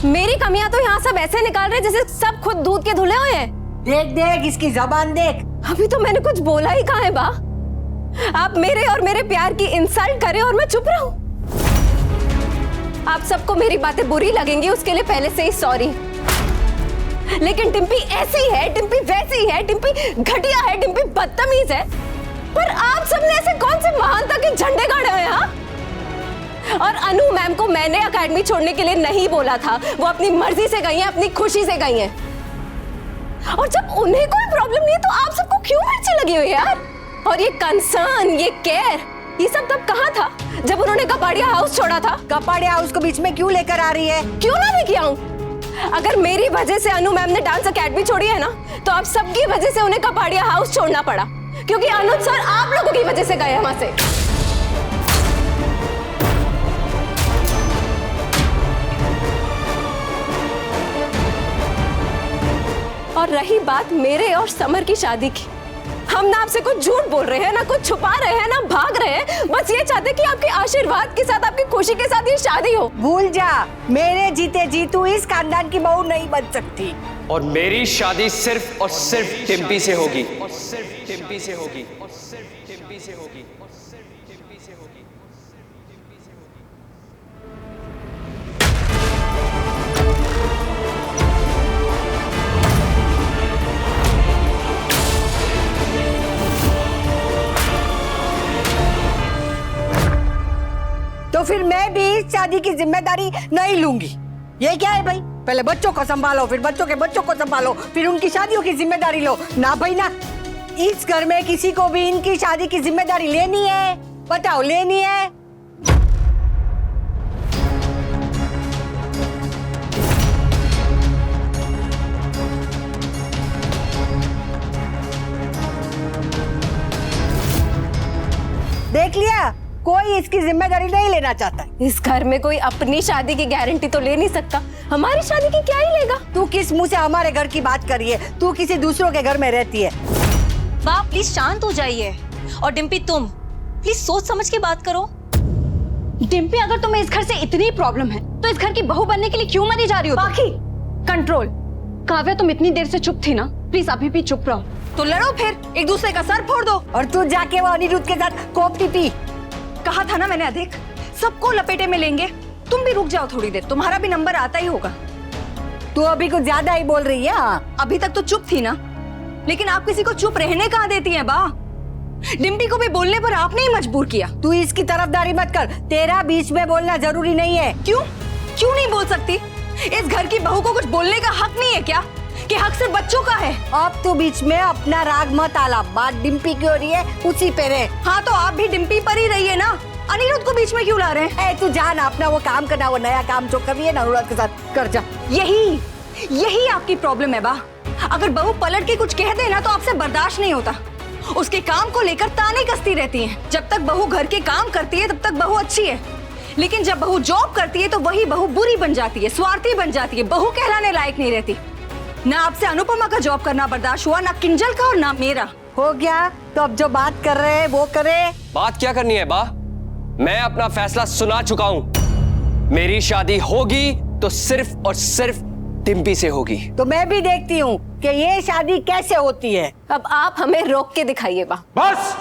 मेरी कमियां तो यहाँ सब ऐसे निकाल रहे जैसे सब खुद दूध के धुले हुए हैं। देख देख इसकी जबान देख। अभी तो मैंने कुछ बोला ही कहाँ है बा। आप मेरे और मेरे प्यार की इंसल्ट करें और मैं चुप रहूं। आप सबको मेरी बातें बुरी लगेंगी, उसके लिए पहले से ही सॉरी। लेकिन डिम्पी ऐसी है, डिम्पी वैसी है, डिम्पी घटिया है, डिम्पी बदतमीज है। पर आप सबने ऐसे कौन से महानता के झंडे गाड़े हैं यहाँ? और अनु मैम को मैंने एकेडमी छोड़ने के लिए नहीं बोला था, वो अपनी मर्जी से गई हैं, अपनी खुशी से गई हैं। और जब उन्हें कोई प्रॉब्लम नहीं है तो आप सबको क्यों मिर्ची लगी हुई है यार? और ये कंसर्न, ये केयर, ये सब तब कहाँ था जब उन्होंने कपाड़िया हाउस छोड़ा था? कपाड़िया हाउस को बीच में क्यों लेकर आ रही है? क्यों ना लेके आऊं? अगर मेरी वजह से अनु मैम ने डांस एकेडमी छोड़ी है ना, तो आप सबकी वजह से उन्हें कपाड़िया हाउस छोड़ना पड़ा, क्योंकि अनुज सर आप लोगों की वजह से गए वहां से। और रही बात मेरे और समर की शादी की, हम ना आपसे कुछ झूठ बोल रहे हैं, ना कुछ छुपा रहे हैं, ना भाग रहे हैं। बस ये चाहते कि आपके आशीर्वाद के साथ, आपकी खुशी के साथ ये शादी हो। भूल जा, मेरे जीते जी तू इस खानदान की बहू नहीं बन सकती। और मेरी शादी सिर्फ और सिर्फ डिम्पी से होगी, और सिर्फ डिम्पी से होगी, और सिर्फ डिम्पी से होगी, और सिर्फ डिम्पी से होगी। तो फिर मैं भी इस शादी की जिम्मेदारी नहीं लूंगी। ये क्या है भाई? पहले बच्चों को संभालो, फिर बच्चों के बच्चों को संभालो, फिर उनकी शादियों की जिम्मेदारी लो। ना भाई ना, इस घर में किसी को भी इनकी शादी की जिम्मेदारी लेनी है? बताओ, लेनी है? देख लिया, कोई इसकी जिम्मेदारी नहीं लेना चाहता। इस घर में कोई अपनी शादी की गारंटी तो ले नहीं सकता, हमारी शादी की क्या ही लेगा? तू किस मुंह से हमारे घर की बात कर रही है? तू किसी दूसरों के घर में रहती है। माँ प्लीज शांत हो जाइए। और डिम्पी तुम प्लीज सोच समझ के बात करो। डिम्पी, अगर तुम्हें इस घर से इतनी प्रॉब्लम है तो इस घर की बहू बनने के लिए क्यों मरी जा रही हो? बाकी कंट्रोल। काव्या, तुम इतनी देर से चुप थी ना, प्लीज अभी भी चुप रहो। तो लड़ो फिर, एक दूसरे का सर फोड़ दो। और तू जाके वो अनिरुद्ध के साथ कोफ्ती पी। कहा था ना मैंने, अधिक सबको लपेटे में लेंगे। तुम भी रुक जाओ थोड़ी देर, तुम्हारा भी नंबर आता ही होगा। तू अभी कुछ ज्यादा ही बोल रही है। हाँ, अभी तक तो चुप थी ना, लेकिन आप किसी को चुप रहने कहाँ देती हैं बा? डिम्पी को भी बोलने पर आपने ही मजबूर किया। तू इसकी तरफदारी मत कर, तेरा बीच में बोलना जरूरी नहीं है। क्यों क्यों नहीं बोल सकती? इस घर की बहू को कुछ बोलने का हक नहीं है क्या? कि हक सिर्फ बच्चों का है? अब तू बीच में अपना राग मत आला, बात डिम्पी की हो रही है, उसी पे रहे। हाँ तो आप भी डिम्पी पर ही रहिए ना, अनिरुद्ध को बीच में क्यों ला रहे हैं? तू जा ना, अपना वो काम करना, वो नया काम जो कभी है ना अनुराग के साथ कर जा। यही आपकी प्रॉब्लम है बा। अगर बहू पलट के कुछ कह दे ना तो आपसे बर्दाश्त नहीं होता। उसके काम को लेकर ताने कसती रहती हैं। जब तक बहू घर के काम करती है तब तक बहू अच्छी है, लेकिन जब बहू जॉब करती है तो वही बहू बुरी बन जाती है, स्वार्थी बन जाती है, बहू कहलाने लायक नहीं रहती। ना आपसे अनुपमा का जॉब करना बर्दाश्त हुआ, ना किंजल का और ना मेरा। हो गया, तो अब जो बात कर रहे हैं वो करे। बात क्या करनी है बा? मैं अपना फैसला सुना चुका हूं। मेरी शादी होगी तो सिर्फ और सिर्फ डिम्पी से होगी। तो मैं भी देखती हूँ कि ये शादी कैसे होती है। अब आप हमें रोक के दिखाइए बा। बस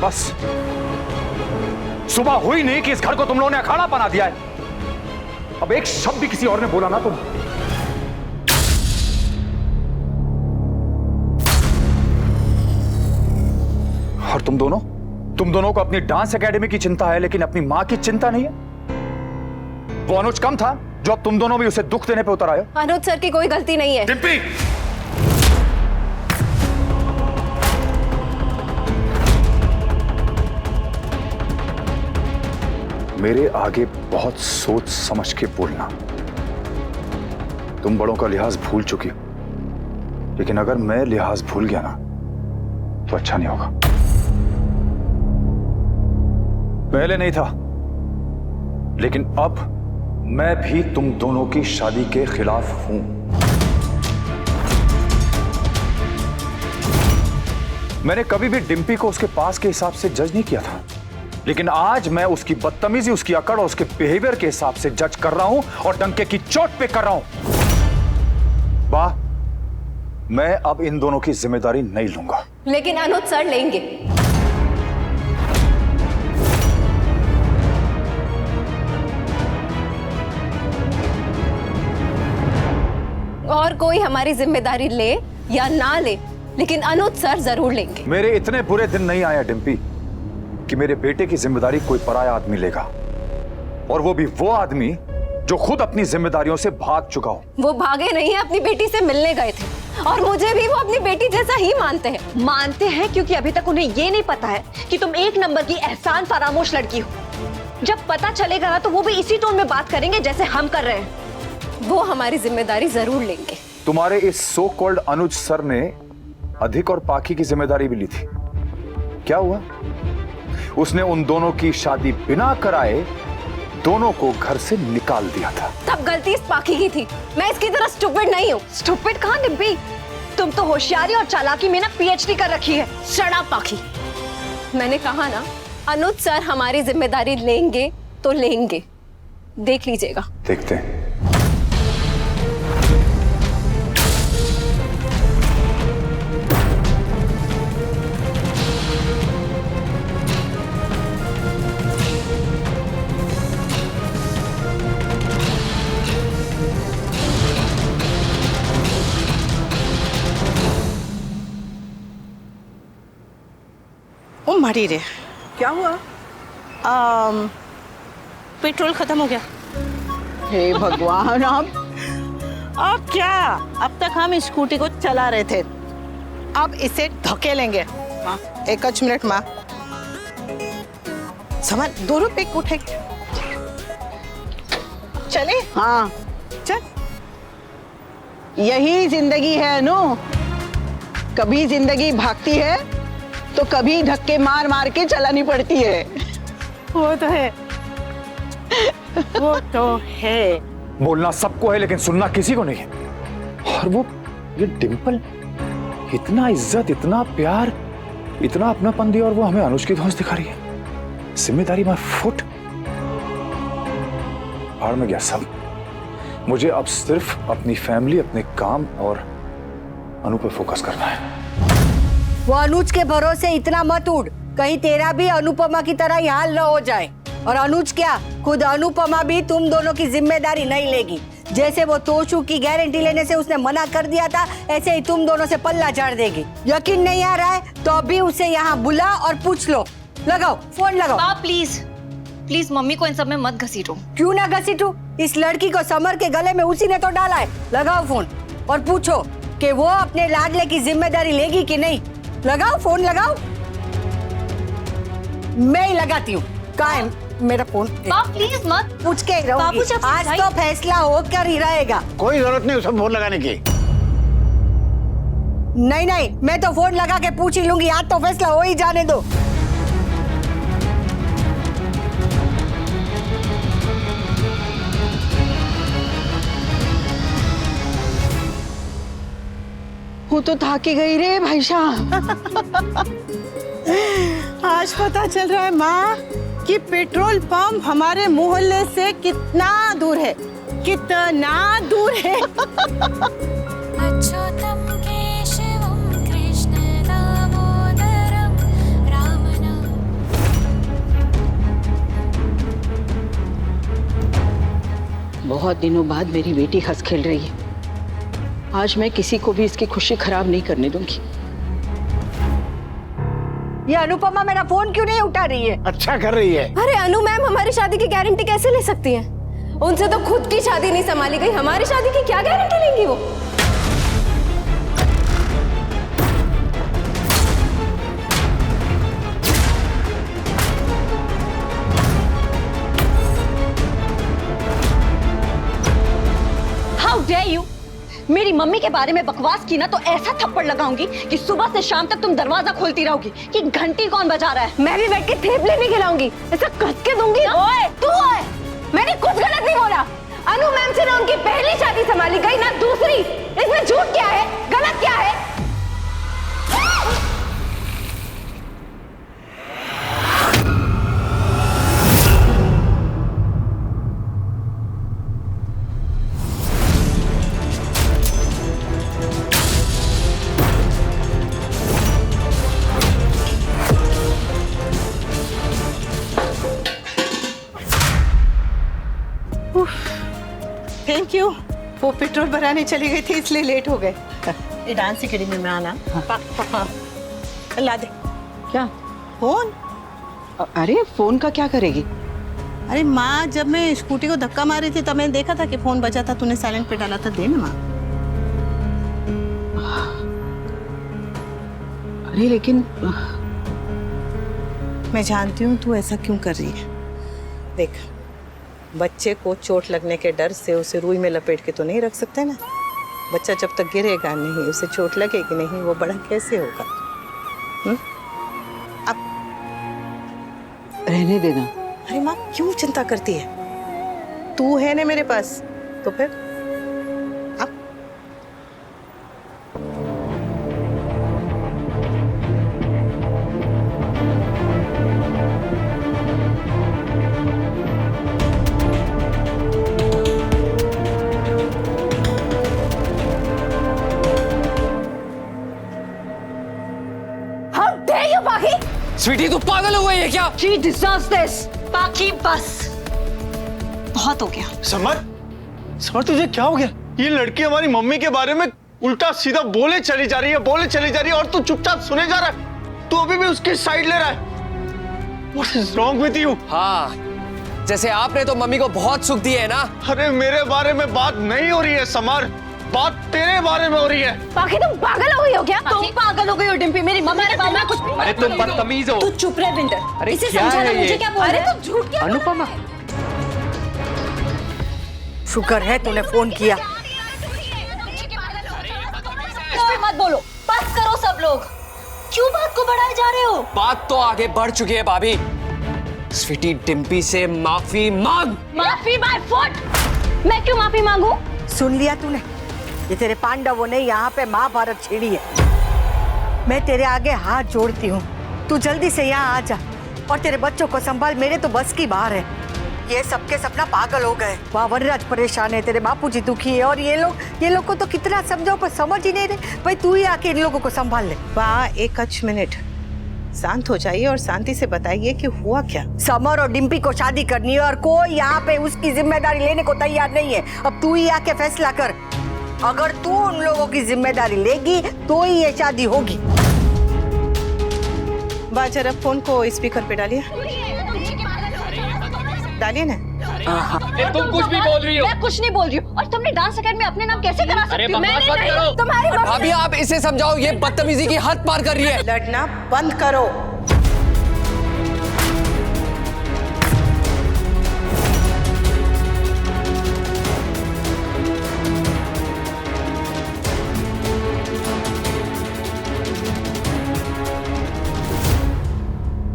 बस, सुबह हुई नहीं कि इस घर को तुम लोगों ने अखाड़ा बना दिया है। अब एक शब्द भी किसी और ने बोला ना तुम, और तुम दोनों को अपनी डांस एकेडमी की चिंता है, लेकिन अपनी मां की चिंता नहीं है। वो अनुज कम था जो अब तुम दोनों भी उसे दुख देने पे उतर आए। अनुज सर की कोई गलती नहीं है। डिम्पी, मेरे आगे बहुत सोच समझ के बोलना। तुम बड़ों का लिहाज भूल चुकी हो, लेकिन अगर मैं लिहाज भूल गया ना तो अच्छा नहीं होगा। पहले नहीं था, लेकिन अब मैं भी तुम दोनों की शादी के खिलाफ हूं। मैंने कभी भी डिम्पी को उसके पास के हिसाब से जज नहीं किया था, लेकिन आज मैं उसकी बदतमीजी, उसकी अकड़ और उसके बिहेवियर के हिसाब से जज कर रहा हूं और डंके की चोट पे कर रहा हूं। वाह, मैं अब इन दोनों की जिम्मेदारी नहीं लूंगा। लेकिन अनुज सर लेंगे। और कोई हमारी जिम्मेदारी ले या ना ले, लेकिन अनुज सर जरूर लेंगे। मेरे इतने बुरे दिन नहीं आया डिम्पी कि मेरे बेटे की जिम्मेदारी कोई पराया आदमी लेगा, और वो भी वो आदमी जो खुद अपनी जिम्मेदारियों से भाग चुका हो। वो भागे नहीं है, अपनी बेटी से मिलने गए थे, और मुझे भी वो अपनी बेटी जैसा ही मानते हैं। मानते हैं क्योंकि अभी तक उन्हें ये नहीं पता है कि तुम एक नंबर की एहसान फरामोश लड़की हो। जब पता चलेगा ना तो वो भी इसी टोन में बात करेंगे जैसे हम कर रहे हैं। वो हमारी जिम्मेदारी जरूर लेंगे। तुम्हारे इस सो कॉल्ड अनुज सर ने अधिक और पाखी की जिम्मेदारी भी ली थी। क्या हुआ? उसने उन दोनों की शादी बिना कराए दोनों को घर से निकाल दिया था। तब गलती इस पाखी की थी, मैं इसकी तरह स्टूपिड नहीं हूँ। स्टूपिड कहाँ डिम्पी, तुम तो होशियारी और चालाकी में ना पीएचडी कर रखी है। शट अप पाखी। मैंने कहा ना, अनुज सर हमारी जिम्मेदारी लेंगे तो लेंगे, देख लीजिएगा। देखते हैं। ओ मारी रे, क्या हुआ? पेट्रोल खत्म हो गया। हे भगवान, अब क्या? अब तक हम स्कूटी को चला रहे थे, अब इसे धकेलेंगे। माँ, एक मिनट माँ, सामान 2 रुपए को उठेंगे। चले? हाँ, चल। यही जिंदगी है अनु। कभी जिंदगी भागती है तो कभी धक्के मार मार के चलानी पड़ती है। वो तो है, वो तो है। बोलना सबको है लेकिन सुनना किसी को नहीं है। और वो ये डिंपल, इतना इज्जत, इतना प्यार, इतना अपनापन दिया, और वो हमें अनुज की धौंस दिखा रही है। जिम्मेदारी माय फुट। भाड़ में गया सब। मुझे अब सिर्फ अपनी फैमिली, अपने काम और अनु पे फोकस करना है। वो अनुज के भरोसे इतना मत उड़, कहीं तेरा भी अनुपमा की तरह ही हाल न हो जाए। और अनुज क्या, खुद अनुपमा भी तुम दोनों की जिम्मेदारी नहीं लेगी। जैसे वो तोशु की गारंटी लेने से उसने मना कर दिया था, ऐसे ही तुम दोनों से पल्ला झाड़ देगी। यकीन नहीं आ रहा है तो अभी उसे यहाँ बुला और पूछ लो। लगाओ फोन, लगाओ। आप प्लीज प्लीज मम्मी को इन सब में मत घसीटो। क्यों ना घसीटू? इस लड़की को समर के गले में उसी ने तो डाला है। लगाओ फोन और पूछो कि वो अपने लाडले की जिम्मेदारी लेगी कि नहीं। लगाओ फोन, लगाओ। मैं ही लगाती हूँ। कहाँ है मेरा फोन? प्लीज मत। पूछ के रहूंगी। बाबू जी, आज तो फैसला होकर ही रहेगा। कोई जरूरत नहीं उसे फोन लगाने की। नहीं नहीं, मैं तो फोन लगा के पूछ ही लूंगी। आज तो फैसला हो ही जाने दो। वो तो थाकी गई रे भाई साहब। आज पता चल रहा है माँ कि पेट्रोल पंप हमारे मोहल्ले से कितना दूर है, कितना दूर है। अच्युतं केशवं कृष्ण दामोदरं रामनाम। बहुत दिनों बाद मेरी बेटी हंस खेल रही है। आज मैं किसी को भी इसकी खुशी खराब नहीं करने दूंगी। ये अनुपमा मेरा फोन क्यों नहीं उठा रही है? अच्छा कर रही है। अरे अनु मैम, हमारी शादी की गारंटी कैसे ले सकती हैं? उनसे तो खुद की शादी नहीं संभाली गई, हमारी शादी की क्या गारंटी लेंगी वो? How dare you! मेरी मम्मी के बारे में बकवास की ना तो ऐसा थप्पड़ लगाऊंगी कि सुबह से शाम तक तुम दरवाजा खोलती रहोगी कि घंटी कौन बजा रहा है। मैं भी बैठ के थेपले भी खिलाऊंगी, ऐसा कस के दूंगी। ओए तू ओए, मैंने कुछ गलत नहीं बोला। अनु मैम से ना उनकी पहली शादी संभाली गई ना दूसरी। इसमें झूठ क्या है, गलत क्या है? Thank you. वो पेट्रोल भराने चली गई थी इसलिए लेट हो गए। ये डांस अकेडमी में आना। हाँ। ला दे। क्या फोन? अरे फोन का क्या करेगी? अरे माँ, जब मैं स्कूटी को धक्का मारी थी तब मैंने देखा था कि फोन बजा था, तूने साइलेंट पे डाला था। दे ना माँ। अरे लेकिन मैं जानती हूँ तू ऐसा क्यों कर रही है। देख, बच्चे को चोट लगने के डर से उसे रुई में लपेट के तो नहीं रख सकते ना। बच्चा जब तक गिरेगा नहीं, उसे चोट लगेगी नहीं, वो बड़ा कैसे होगा? अब रहने देना। अरे माँ, क्यों चिंता करती है? तू है ना मेरे पास, तो फिर अब How dare you, पाखी? स्वीटी तू पागल हो गई है क्या? She deserves this. बाकी बस बहुत हो गया। समर, समर तुझे क्या हो गया? ये लड़की हमारी मम्मी के बारे में उल्टा सीधा बोले चली जा रही है, बोले चली जा रही है, और तू चुपचाप सुने जा रहा है। तू अभी भी उसकी साइड ले रहा है। What is wrong with you? हाँ, जैसे आपने तो मम्मी को बहुत सुख दिया है ना। अरे मेरे बारे में बात नहीं हो रही है समर, बात तेरे बारे में हो रही है। पाखी तुम पागल हो गई हो क्या? तुम पागल हो गई हो डिम्पी, मेरी मम्मी के बारे में कुछ। अरे तुम बदतमीज हो। तू चुप रह विंटर। अरे इसे क्या समझाना है ये? मुझे क्या बोल रहा है? तू झूठ क्या? अनुपमा, शुक्र है तूने फोन किया। कुछ भी मत बोलो, बस करो सब लोग। क्यों बात को बढ़ाए जा रहे हो? बात तो आगे बढ़ चुकी है भाभी। स्वीटी डिम्पी से माफी मांग। माफी बाय फुट। मैं क्यों माफी मांगू? सुन लिया तूने? ये तेरे पांडवों ने यहाँ पे महाभारत छेड़ी है। मैं तेरे आगे हाथ जोड़ती हूँ, तू जल्दी से यहाँ आ जा और तेरे बच्चों को संभाल। मेरे तो बस की बाहर है। ये सबके सपना पागल हो गए। वहाँ वनराज परेशान है, तेरे बापूजी दुखी है, और ये लोग को तो कितना समझाओ पर समझ ही नहीं रहे। भाई तू ही आके इन लोगों को संभाल ले। वाह, एक मिनट शांत हो जाइए और शांति से बताइए कि हुआ क्या। समर और डिम्पी को शादी करनी है और कोई यहाँ पे उसकी जिम्मेदारी लेने को तैयार नहीं है। अब तू ही आके फैसला कर। अगर तू उन लोगों की जिम्मेदारी लेगी तो ही ये शादी होगी। वाह, जरा फोन को स्पीकर पे डालिए। डालिए ना। तुम कुछ भी बोल रही हो। मैं कुछ नहीं बोल रही हूँ। और तुमने डांस अकेडमी अपने नाम कैसे करा सकती हो? बकवास मत करो। तुम्हारी भाभी आप इसे समझाओ, ये बदतमीजी की हद पार कर रही है। लड़ना बंद करो।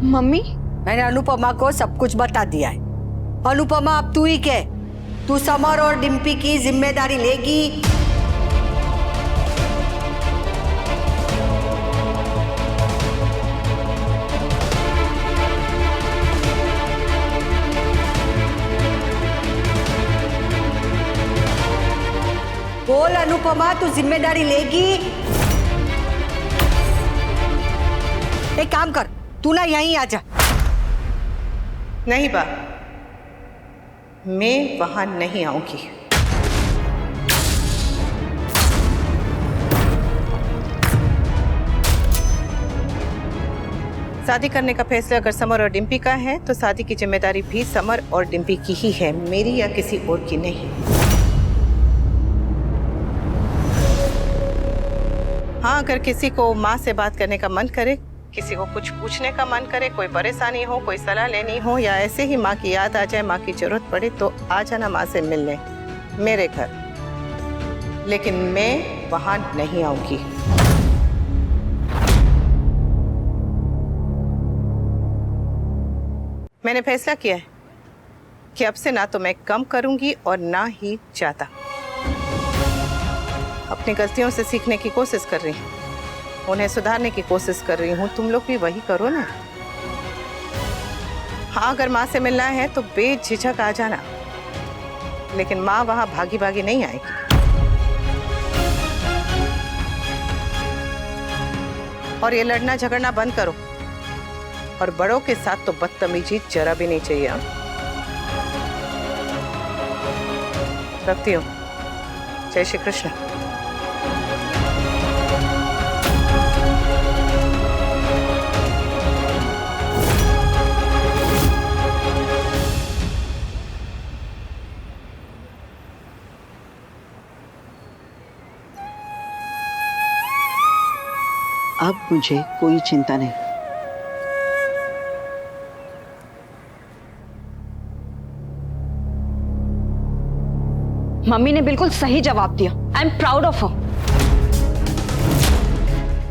मम्मी, मैंने अनुपमा को सब कुछ बता दिया है। अनुपमा, अब तू ही कह, तू समर और डिम्पी की जिम्मेदारी लेगी? बोल अनुपमा, तू जिम्मेदारी लेगी? एक काम कर, तू ना यहीं आ जा। नहीं बा, मैं वहां नहीं आऊंगी। शादी करने का फैसला अगर समर और डिम्पी का है तो शादी की जिम्मेदारी भी समर और डिम्पी की ही है, मेरी या किसी और की नहीं। हाँ, अगर किसी को माँ से बात करने का मन करे, किसी को कुछ पूछने का मन करे, कोई परेशानी हो, कोई सलाह लेनी हो, या ऐसे ही माँ की याद आ जाए, माँ की जरूरत पड़े, तो आ जाना माँ से मिलने मेरे घर। लेकिन मैं वहां नहीं आऊंगी। मैंने फैसला किया है कि अब से ना तो मैं कम करूंगी और ना ही ज्यादा। अपनी गलतियों से सीखने की कोशिश कर रही हूँ, उन्हें सुधारने की कोशिश कर रही हूँ। तुम लोग भी वही करो ना। हाँ, अगर माँ से मिलना है तो बेझिझक आ जाना, लेकिन माँ वहां भागी भागी नहीं आएगी। और ये लड़ना झगड़ना बंद करो, और बड़ों के साथ तो बदतमीजी जरा भी नहीं चाहिए। रखती हूँ। जय श्री कृष्ण। अब मुझे कोई चिंता नहीं। मम्मी ने बिल्कुल सही जवाब दिया। I am proud of her.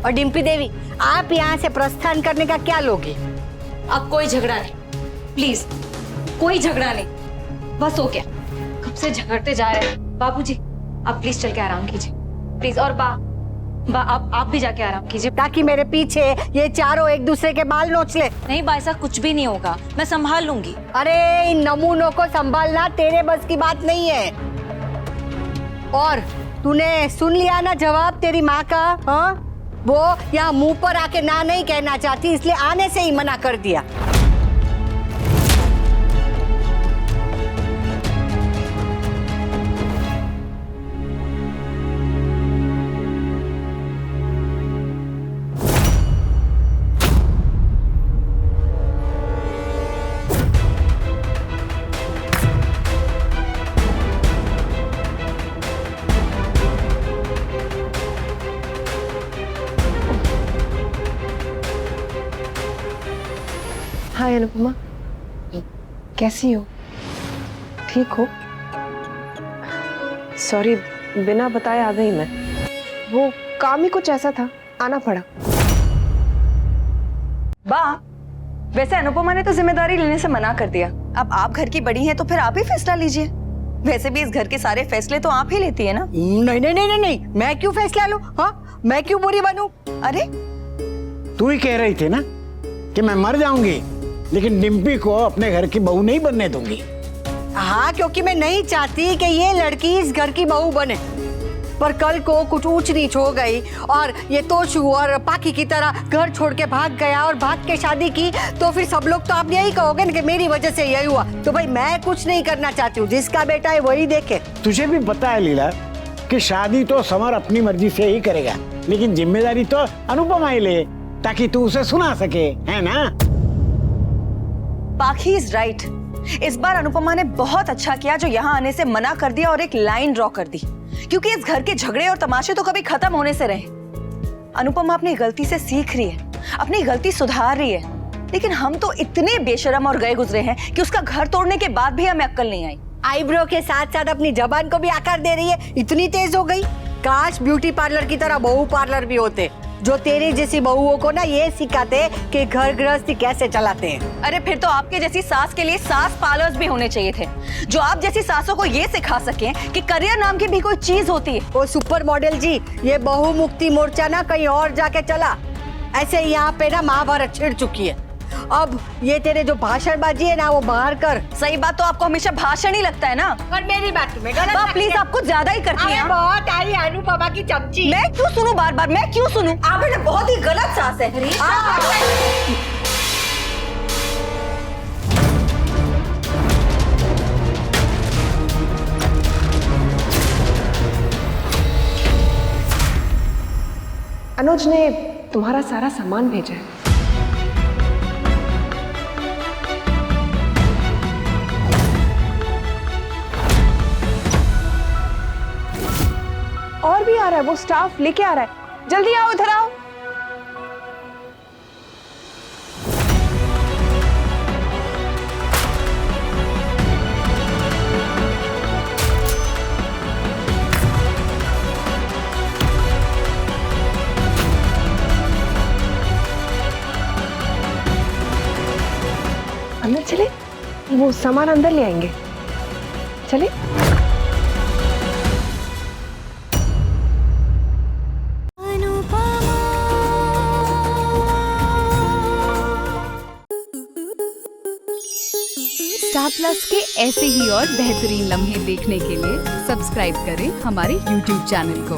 और डिम्पी देवी, आप यहाँ से प्रस्थान करने का क्या लोगे? अब कोई झगड़ा नहीं, प्लीज कोई झगड़ा नहीं, बस हो गया। कब से झगड़ते जा रहे हैं। बाबूजी आप प्लीज चल के आराम कीजिए प्लीज। और बा आप भी जाके आराम कीजिए, ताकि मेरे पीछे ये चारों एक दूसरे के बाल नोच ले। नहीं बा, ऐसा कुछ भी नहीं होगा, मैं संभाल लूंगी। अरे इन नमूनों को संभालना तेरे बस की बात नहीं है। और तूने सुन लिया ना जवाब तेरी माँ का? हाँ, वो यहाँ मुंह पर आके ना नहीं कहना चाहती, इसलिए आने से ही मना कर दिया। हाय अनुपमा, कैसी हो? ठीक हो? सॉरी, बिना बताए आ गई मैं। वो काम ही कुछ ऐसा था, आना पड़ा। बा, वैसे अनुपमा ने तो जिम्मेदारी लेने से मना कर दिया। अब आप घर की बड़ी हैं तो फिर आप ही फैसला लीजिए। वैसे भी इस घर के सारे फैसले तो आप ही लेती है ना। नहीं नहीं नहीं नहीं नहीं, मैं क्यों फैसला लूं? हाँ, मैं क्यों बुरी बनूं? अरे तू ही कह रही थी ना कि मैं मर जाऊंगी, लेकिन डिम्पी को अपने घर की बहू नहीं बनने दूंगी। हाँ, क्योंकि मैं नहीं चाहती कि ये लड़की इस घर की बहू बने। पर कल को कुछ ऊंच नीच हो गई और ये तोशू और पाकी की तरह घर छोड़ के भाग गया और भाग के शादी की, तो फिर सब लोग तो आप यही कहोगे ना कि मेरी वजह से यही हुआ। तो भाई मैं कुछ नहीं करना चाहती हूँ, जिसका बेटा है वही देखे। तुझे भी पता है लीला कि शादी तो समर अपनी मर्जी से ही करेगा, लेकिन जिम्मेदारी तो अनुपमा ही ले, ताकि तू उसे सुना सके, है ना? पाखी इज राइट। इस बार अनुपमा ने बहुत अच्छा किया जो यहाँ आने से मना कर दिया और एक लाइन ड्रॉ कर दी, क्योंकि इस घर के झगड़े और तमाशे तो कभी खत्म होने से रहे। अनुपमा अपनी गलती से सीख रही है, अपनी गलती सुधार रही है, लेकिन हम तो इतने बेशरम और गए गुजरे हैं कि उसका घर तोड़ने के बाद भी हमें अक्ल नहीं आई। आईब्रो के साथ साथ अपनी जबान को भी आकार दे रही है, इतनी तेज हो गई। काश ब्यूटी पार्लर की तरह बहू पार्लर भी होते, जो तेरी जैसी बहुओं को ना ये सिखाते कि घर गृहस्थी कैसे चलाते हैं। अरे फिर तो आपके जैसी सास के लिए सास पार्लर्स भी होने चाहिए थे, जो आप जैसी सासों को ये सिखा सकें कि करियर नाम की भी कोई चीज होती है। वो सुपर मॉडल जी, ये बहु मुक्ति मोर्चा ना कहीं और जाके चला। ऐसे यहाँ पे ना महाभारत छिड़ चुकी है। अब ये तेरे जो भाषणबाजी है ना वो बाहर कर। सही बात तो आपको हमेशा भाषण ही लगता है ना। और मेरी बात तुम्हें गलत प्लीज, आप कुछ ज्यादा ही करती हैं। बहुत आई अनुपमा की चमची। मैं क्यों सुनूं बार बार, मैं क्यों सुनूं? आप बेटा बहुत ही गलत सास है। अनुज ने तुम्हारा सारा सामान भेजा है। और भी आ रहा है, वो स्टाफ लेके आ रहा है। जल्दी आओ, इधर आओ। अंदर चले, वो सामान अंदर ले आएंगे। चले। स्टार प्लस के ऐसे ही और बेहतरीन लम्हे देखने के लिए सब्सक्राइब करें हमारे YouTube चैनल को।